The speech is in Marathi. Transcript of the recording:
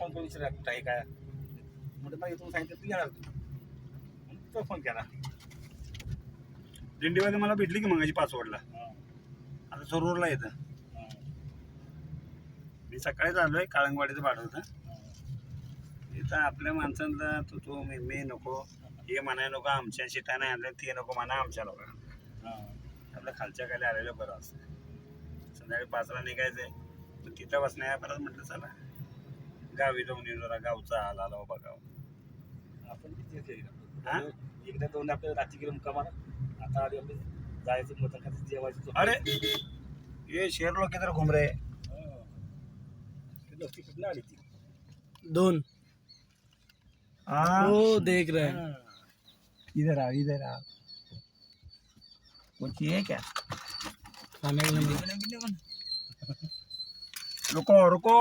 फोन करून विचारला कुठं आहे काय म्हणजे मला इथून सांगितलं तू येणार म्हणून तो फोन केला. दिंडीवाले मला भेटली की मगाशी पाचवडला. आता सरोवरला येतं. मी सकाळीच आलोय. काळंगवाडीचं भाडं होतं. इथं आपल्या माणसांना तू मी नको हे म्हणाय नको, आमच्या शिटा नाही आणल्या ते नको म्हणा, आमच्या नको. आपल्या खालच्या खाली आलेलं बरं असतं. संध्याकाळी 5ला निघायचंय पण तिथं बसण्या परत म्हटलं चला गावी जाऊन येऊ, जरा गावचा हाल आला बघावं. आपण एकदा दोन आपल्या रात्री गेलो मुक्कामाला. आता आधी आपलं जायचं मटण खायचं जेवायचं. अरे ये शेर लोक किधर घूम रहे? लस्सी कुठून आली ती 2 हाँ वो देख रहे हैं. इधर आ इधर आ. कुछ है क्या? खाने के लिए रुको रुको